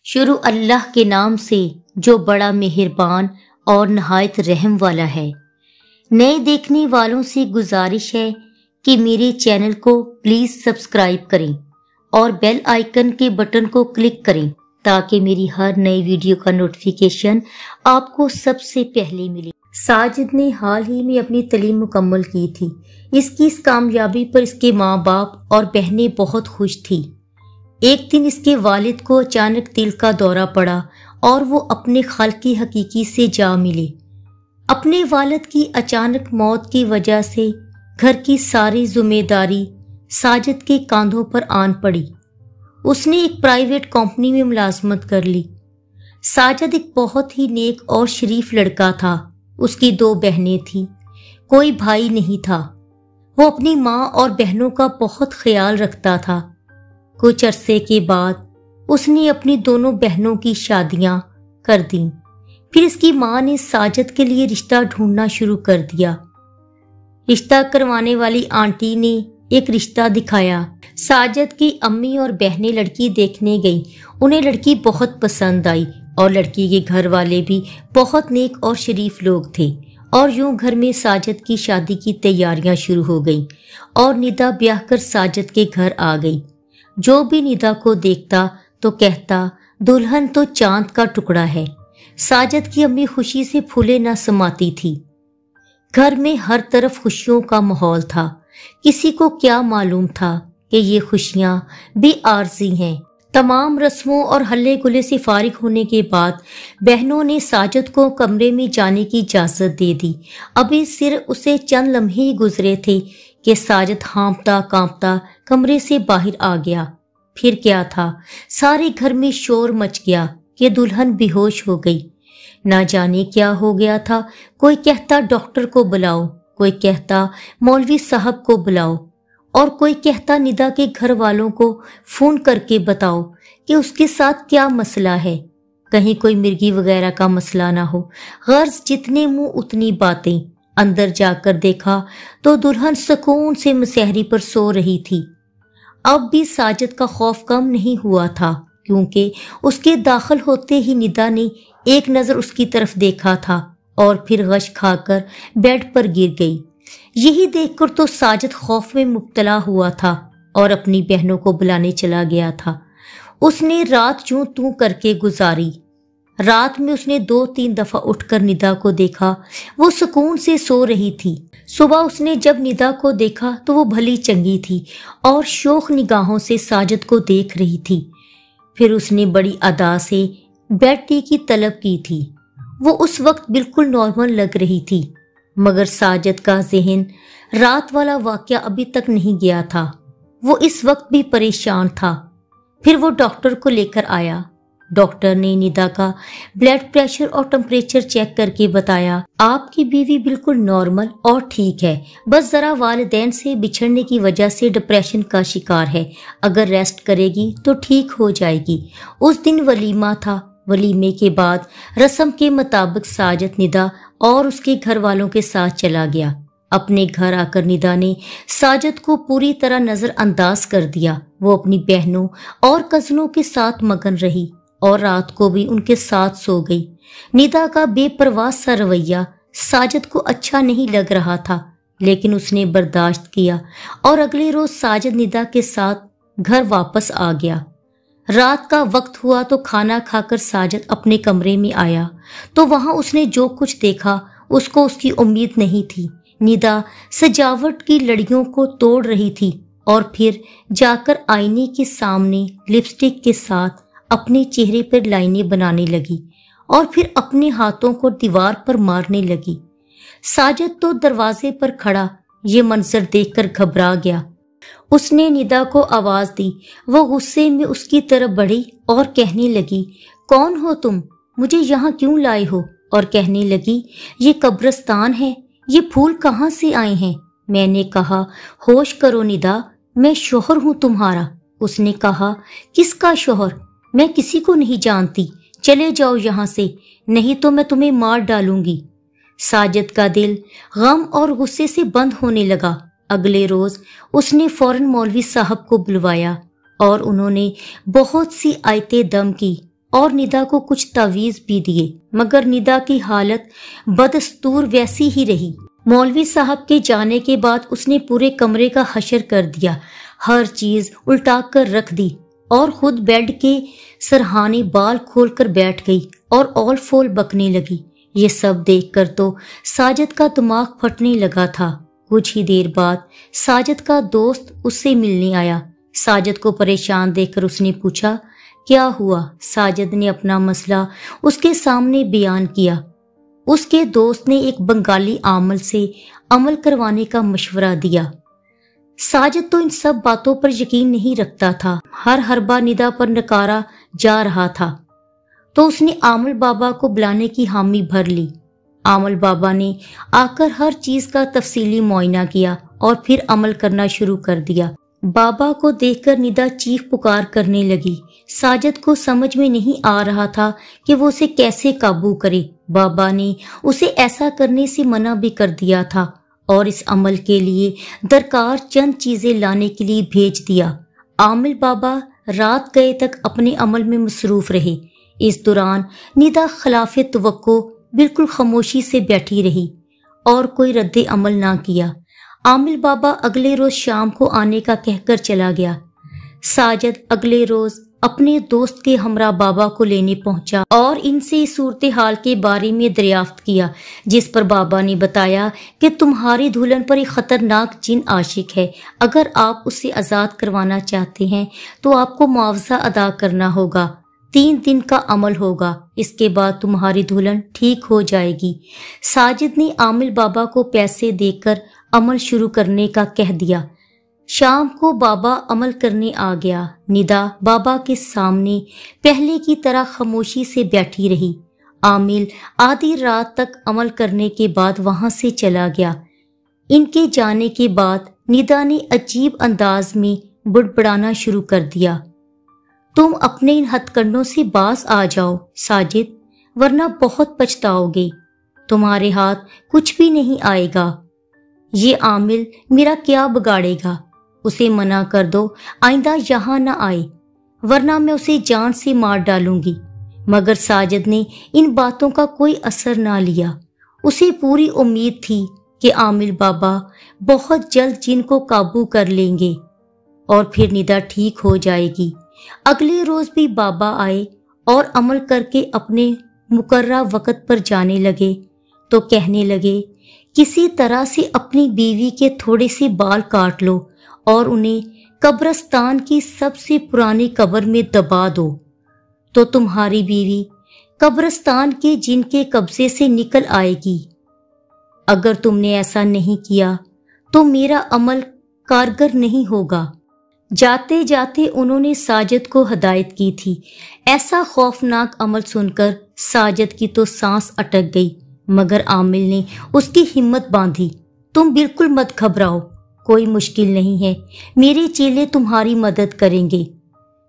شروع اللہ کے نام سے جو بڑا مہربان اور نہایت رحم والا ہے۔ نئے دیکھنے والوں سے گزارش ہے کہ میرے چینل کو پلیز سبسکرائب کریں اور بیل آئیکن کے بٹن کو کلک کریں تاکہ میری ہر نئی ویڈیو کا نوٹیفیکیشن آپ کو سب سے پہلے ملے۔ ساجد نے حال ہی میں اپنی تعلیم مکمل کی تھی۔ اس کی اس کامیابی پر اس کے ماں باپ اور بہنیں بہت خوش تھی۔ ایک دن اس کے والد کو اچانک دل کا دورہ پڑا اور وہ اپنے خالق حقیقی سے جا ملے۔ اپنے والد کی اچانک موت کی وجہ سے گھر کی ساری ذمہ داری ساجد کے کاندھوں پر آن پڑی۔ اس نے ایک پرائیویٹ کمپنی میں ملازمت کر لی۔ ساجد ایک بہت ہی نیک اور شریف لڑکا تھا۔ اس کی 2 بہنیں تھیں، کوئی بھائی نہیں تھا۔ وہ اپنی ماں اور بہنوں کا بہت خیال رکھتا تھا۔ کچھ عرصے کے بعد اس نے اپنی دونوں بہنوں کی شادیاں کر دیں۔ پھر اس کی ماں نے ساجد کے لیے رشتہ ڈھونڈنا شروع کر دیا۔ رشتہ کروانے والی آنٹی نے ایک رشتہ دکھایا۔ ساجد کی امی اور بہنیں لڑکی دیکھنے گئیں۔ انہیں لڑکی بہت پسند آئی اور لڑکی کے گھر والے بھی بہت نیک اور شریف لوگ تھے، اور یوں گھر میں ساجد کی شادی کی تیاریاں شروع ہو گئیں اور ندا بیاہ کر ساجد کے گھر آ گئی۔ جو بھی ندا کو دیکھتا تو کہتا دلہن تو چاند کا ٹکڑا ہے۔ ساجد کی امی خوشی سے پھولے نہ سماتی تھی۔ گھر میں ہر طرف خوشیوں کا ماحول تھا۔ کسی کو کیا معلوم تھا کہ یہ خوشیاں بے عارضی ہیں۔ تمام رسموں اور ہلے گلے سے فارغ ہونے کے بعد بہنوں نے ساجد کو کمرے میں جانے کی اجازت دے دی۔ ابھی صرف اسے چند لمحے ہی گزرے تھے کہ ساجد ہانپتا کانپتا کمرے سے باہر آ گیا۔ پھر کیا تھا، سارے گھر میں شور مچ گیا کہ دلہن بے ہوش ہو گئی۔ نہ جانے کیا ہو گیا تھا۔ کوئی کہتا ڈاکٹر کو بلاؤ، کوئی کہتا مولوی صاحب کو بلاؤ، اور کوئی کہتا ندا کے گھر والوں کو فون کر کے بتاؤ کہ اس کے ساتھ کیا مسئلہ ہے، کہیں کوئی مرگی وغیرہ کا مسئلہ نہ ہو۔ غرض جتنے منہ اتنی باتیں۔ اندر جا کر دیکھا تو دلہن سکون سے مسہری پر سو رہی تھی۔ اب بھی ساجد کا خوف کم نہیں ہوا تھا، کیونکہ اس کے داخل ہوتے ہی ندا نے ایک نظر اس کی طرف دیکھا تھا اور پھر غش کھا کر بیڈ پر گر گئی۔ یہی دیکھ کر تو ساجد خوف میں مبتلا ہوا تھا اور اپنی بہنوں کو بلانے چلا گیا تھا۔ اس نے رات جوں توں کر کے گزاری۔ رات میں اس نے 2-3 دفعہ اٹھ کر ندا کو دیکھا، وہ سکون سے سو رہی تھی۔ صبح اس نے جب ندا کو دیکھا تو وہ بھلی چنگی تھی اور شوخ نگاہوں سے ساجد کو دیکھ رہی تھی۔ پھر اس نے بڑی ادا سے بیڈ ٹی کی طلب کی تھی۔ وہ اس وقت بالکل نارمل لگ رہی تھی، مگر ساجد کا ذہن رات والا واقعہ ابھی تک نہیں گیا تھا۔ وہ اس وقت بھی پریشان تھا۔ پھر وہ ڈاکٹر کو لے کر آیا۔ ڈاکٹر نے ندا کا بلڈ پریشر اور ٹمپریچر چیک کر کے بتایا، آپ کی بیوی بالکل نارمل اور ٹھیک ہے، بس ذرا والدین سے بچھڑنے کی وجہ سے ڈپریشن کا شکار ہے، اگر ریسٹ کرے گی تو ٹھیک ہو جائے گی۔ اس دن ولیمہ تھا۔ ولیمے کے بعد رسم کے مطابق ساجد ندا اور اس کے گھر والوں کے ساتھ چلا گیا۔ اپنے گھر آ کر ندا نے ساجد کو پوری طرح نظر انداز کر دیا۔ وہ اپنی بہنوں اور کزنوں کے ساتھ مگن رہی اور رات کو بھی ان کے ساتھ سو گئی۔ ندا کا بے پرواہ سا رویہ ساجد کو اچھا نہیں لگ رہا تھا، لیکن اس نے برداشت کیا اور اگلے روز ساجد ندا کے ساتھ گھر واپس آ گیا۔ رات کا وقت ہوا تو کھانا کھا کر ساجد اپنے کمرے میں آیا تو وہاں اس نے جو کچھ دیکھا اس کو اس کی امید نہیں تھی۔ ندا سجاوٹ کی لڑیوں کو توڑ رہی تھی اور پھر جا کر آئینے کے سامنے لپسٹک کے ساتھ اپنے چہرے پر لائنیں بنانے لگی اور پھر اپنے ہاتھوں کو دیوار پر مارنے لگی۔ ساجد تو دروازے پر کھڑا یہ منظر دیکھ کر گھبرا گیا۔ اس نے ندا کو آواز دی۔ وہ غصے میں اس کی طرف بڑھی اور کہنے لگی، کون ہو تم؟ مجھے یہاں کیوں لائے ہو؟ اور کہنے لگی، یہ قبرستان ہے، یہ پھول کہاں سے آئے ہیں؟ میں نے کہا، ہوش کرو ندا، میں شوہر ہوں تمہارا۔ اس نے کہا، کس کا شوہر؟ میں کسی کو نہیں جانتی، چلے جاؤ یہاں سے، نہیں تو میں تمہیں مار ڈالوں گی۔ ساجد کا دل غم اور غصے سے بند ہونے لگا۔ اگلے روز اس نے فوراً مولوی صاحب کو بلوایا اور انہوں نے بہت سی آیتیں دم کی اور ندا کو کچھ تعویذ بھی دیے، مگر ندا کی حالت بدستور ویسی ہی رہی۔ مولوی صاحب کے جانے کے بعد اس نے پورے کمرے کا حشر کر دیا، ہر چیز الٹا کر رکھ دی اور خود بیڈ کے سرہانے بال کھول کر بیٹھ گئی اور اول فول بکنے لگی۔ یہ سب دیکھ کر تو ساجد کا دماغ پھٹنے لگا تھا۔ کچھ ہی دیر بعد ساجد کا دوست اس سے ملنے آیا۔ ساجد کو پریشان دیکھ کر اس نے پوچھا، کیا ہوا؟ ساجد نے اپنا مسئلہ اس کے سامنے بیان کیا۔ اس کے دوست نے ایک بنگالی عامل سے عمل کروانے کا مشورہ دیا۔ ساجد تو ان سب باتوں پر یقین نہیں رکھتا تھا، ہر حربہ ندا پر نکارا جا رہا تھا، تو اس نے عامل بابا کو بلانے کی حامی بھر لی۔ عامل بابا نے آ کر ہر چیز کا تفصیلی معائنہ کیا اور پھر عمل کرنا شروع کر دیا۔ بابا کو دیکھ کر ندا چیخ پکار کرنے لگی۔ ساجد کو سمجھ میں نہیں آ رہا تھا کہ وہ اسے کیسے قابو کرے۔ بابا نے اسے ایسا کرنے سے منع بھی کر دیا تھا اور اس عمل کے لیے درکار چند چیزیں لانے کے لیے بھیج دیا۔ عامل بابا رات گئے تک اپنے عمل میں مصروف رہے۔ اس دوران ندا خلاف توقع بالکل خاموشی سے بیٹھی رہی اور کوئی رد عمل نہ کیا۔ عامل بابا اگلے روز شام کو آنے کا کہہ کر چلا گیا۔ ساجد اگلے روز اپنے دوست کے ہمراہ بابا کو لینے پہنچا اور ان سے صورتحال کے بارے میں دریافت کیا، جس پر بابا نے بتایا کہ تمہاری دلہن پر ایک خطرناک جن عاشق ہے۔ اگر آپ اسے آزاد کروانا چاہتے ہیں تو آپ کو معاوضہ ادا کرنا ہوگا۔ 3 دن کا عمل ہوگا، اس کے بعد تمہاری دلہن ٹھیک ہو جائے گی۔ ساجد نے عامل بابا کو پیسے دے کر عمل شروع کرنے کا کہہ دیا۔ شام کو بابا عمل کرنے آ گیا۔ ندا بابا کے سامنے پہلے کی طرح خاموشی سے بیٹھی رہی۔ عامل آدھی رات تک عمل کرنے کے بعد وہاں سے چلا گیا۔ ان کے جانے کے بعد ندا نے عجیب انداز میں بڑبڑانا شروع کر دیا، تم اپنے ان ہتھ کنڈوں سے باز آ جاؤ ساجد، ورنہ بہت پچھتاؤ گے۔ تمہارے ہاتھ کچھ بھی نہیں آئے گا۔ یہ عامل میرا کیا بگاڑے گا؟ اسے منع کر دو آئندہ یہاں نہ آئے، ورنہ میں اسے جان سے مار ڈالوں گی۔ مگر ساجد نے ان باتوں کا کوئی اثر نہ لیا۔ اسے پوری امید تھی کہ عامل بابا بہت جلد جن کو قابو کر لیں گے اور پھر ندا ٹھیک ہو جائے گی۔ اگلے روز بھی بابا آئے اور عمل کر کے اپنے مقررہ وقت پر جانے لگے تو کہنے لگے، کسی طرح سے اپنی بیوی کے تھوڑے سے بال کاٹ لو اور انہیں قبرستان کی سب سے پرانی قبر میں دبا دو، تو تمہاری بیوی قبرستان کے جن کے قبضے سے نکل آئے گی۔ اگر تم نے ایسا نہیں کیا تو میرا عمل کارگر نہیں ہوگا۔ جاتے جاتے انہوں نے ساجد کو ہدایت کی تھی۔ ایسا خوفناک عمل سن کر ساجد کی تو سانس اٹک گئی، مگر عامل نے اس کی ہمت باندھی۔ تم بالکل مت گھبراؤ، کوئی مشکل نہیں ہے، میرے چیلے تمہاری مدد کریں گے۔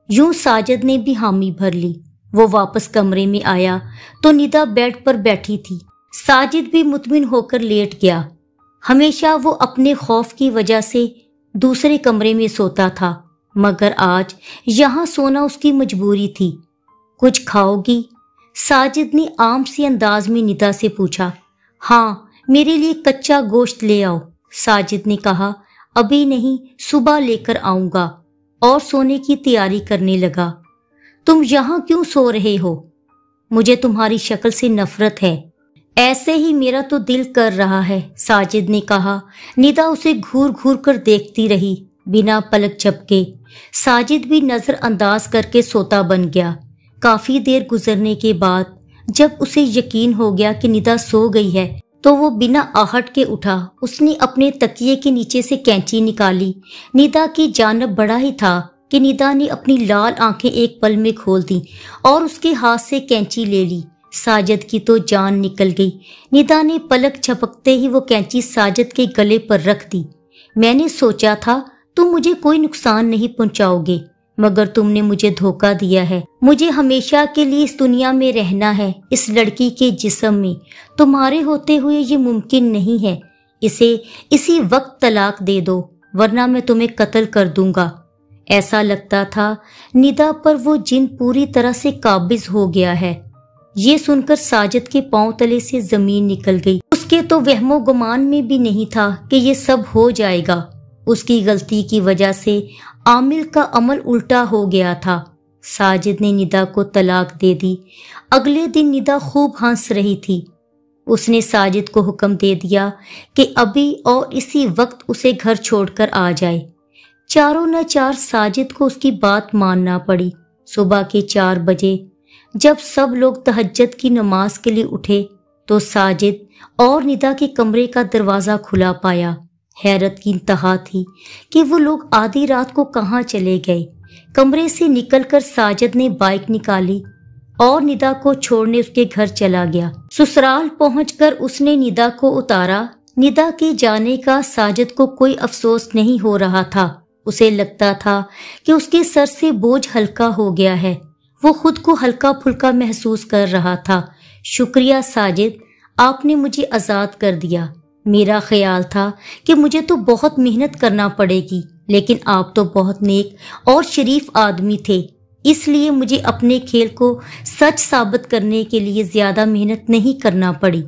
یوں ساجد نے بھی حامی بھر لی۔ وہ واپس کمرے میں آیا تو ندا بیڈ پر بیٹھی تھی۔ ساجد بھی مطمئن ہو کر لیٹ گیا۔ ہمیشہ وہ اپنے خوف کی وجہ سے دوسرے کمرے میں سوتا تھا، مگر آج یہاں سونا اس کی مجبوری تھی۔ کچھ کھاؤ گی؟ ساجد نے عام سی انداز میں ندا سے پوچھا۔ ہاں، میرے لیے کچا گوشت لے آؤ، ساجد نے کہا۔ ابھی نہیں، صبح لے کر آؤں گا، اور سونے کی تیاری کرنے لگا۔ تم یہاں کیوں سو رہے ہو؟ مجھے تمہاری شکل سے نفرت ہے۔ ایسے ہی میرا تو دل کر رہا ہے، ساجد نے کہا۔ ندا اسے گھور گھور کر دیکھتی رہی، بنا پلک جھپکے۔ ساجد بھی نظر انداز کر کے سوتا بن گیا۔ کافی دیر گزرنے کے بعد جب اسے یقین ہو گیا کہ ندا سو گئی ہے تو وہ بنا آہٹ کے اٹھا۔ اس نے اپنے تکیے کے نیچے سے کینچی نکالی، ندا کی جانب بڑھا ہی تھا کہ ندا نے اپنی لال آنکھیں ایک پل میں کھول دیں اور اس کے ہاتھ سے کینچی لے لی۔ ساجد کی تو جان نکل گئی۔ ندا نے پلک جھپکتے ہی وہ کینچی ساجد کے گلے پر رکھ دی۔ میں نے سوچا تھا تم مجھے کوئی نقصان نہیں پہنچاؤ گے، مگر تم نے مجھے دھوکہ دیا ہے۔ مجھے ہمیشہ کے لیے اس دنیا میں رہنا ہے، اس لڑکی کے جسم میں۔ تمہارے ہوتے ہوئے یہ ممکن نہیں ہے۔ اسے اسی وقت طلاق دے دو، ورنہ میں تمہیں قتل کر دوں گا۔ ایسا لگتا تھا ندا پر وہ جن پوری طرح سے قابض ہو گیا ہے۔ یہ سن کر ساجد کے پاؤں تلے سے زمین نکل گئی۔ اس کے تو وہم و گمان میں بھی نہیں تھا کہ یہ سب ہو جائے گا۔ اس کی غلطی کی وجہ سے عامل کا عمل الٹا ہو گیا تھا۔ ساجد نے ندا کو طلاق دے دی۔ اگلے دن ندا خوب ہنس رہی تھی۔ اس نے ساجد کو حکم دے دیا کہ ابھی اور اسی وقت اسے گھر چھوڑ کر آ جائے۔ چاروں نہ چار ساجد کو اس کی بات ماننا پڑی۔ صبح کے 4 بجے جب سب لوگ تہجد کی نماز کے لیے اٹھے تو ساجد اور ندا کے کمرے کا دروازہ کھلا پایا۔ حیرت کی انتہا تھی کہ وہ لوگ آدھی رات کو کہاں چلے گئے۔ کمرے سے نکل کر ساجد نے بائک نکالی اور ندا کو چھوڑنے اس کے گھر چلا گیا۔ سسرال پہنچ کر اس نے ندا کو اتارا۔ ندا کے جانے کا ساجد کو کوئی افسوس نہیں ہو رہا تھا۔ اسے لگتا تھا کہ اس کے سر سے بوجھ ہلکا ہو گیا ہے۔ وہ خود کو ہلکا پھلکا محسوس کر رہا تھا۔ شکریہ ساجد، آپ نے مجھے آزاد کر دیا۔ میرا خیال تھا کہ مجھے تو بہت محنت کرنا پڑے گی، لیکن آپ تو بہت نیک اور شریف آدمی تھے، اس لیے مجھے اپنے کھیل کو سچ ثابت کرنے کے لیے زیادہ محنت نہیں کرنا پڑی۔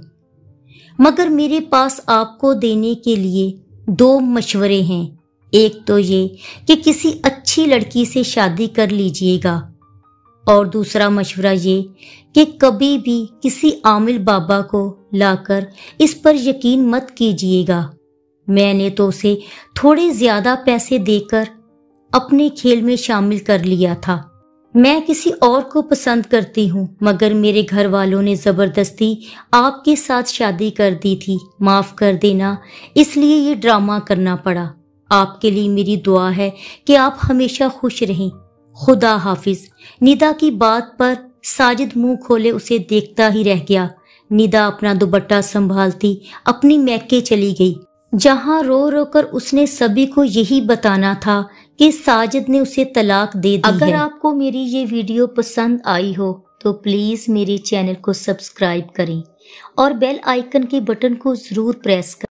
مگر میرے پاس آپ کو دینے کے لیے 2 مشورے ہیں۔ ایک تو یہ کہ کسی اچھی لڑکی سے شادی کر لیجئے گا، اور دوسرا مشورہ یہ کہ کبھی بھی کسی عامل بابا کو لا کر اس پر یقین مت کیجیے گا۔ میں نے تو اسے تھوڑے زیادہ پیسے دے کر اپنے کھیل میں شامل کر لیا تھا۔ میں کسی اور کو پسند کرتی ہوں، مگر میرے گھر والوں نے زبردستی آپ کے ساتھ شادی کر دی تھی۔ معاف کر دینا، اس لیے یہ ڈرامہ کرنا پڑا۔ آپ کے لیے میری دعا ہے کہ آپ ہمیشہ خوش رہیں۔ خدا حافظ۔ ندا کی بات پر ساجد منہ کھولے اسے دیکھتا ہی رہ گیا۔ ندا اپنا دوپٹہ سنبھالتی اپنی میکے چلی گئی، جہاں رو رو کر اس نے سبھی کو یہی بتانا تھا کہ ساجد نے اسے طلاق دے دی ہے۔ اگر آپ کو میری یہ ویڈیو پسند آئی ہو تو پلیز میرے چینل کو سبسکرائب کریں اور بیل آئیکن کے بٹن کو ضرور پریس کریں۔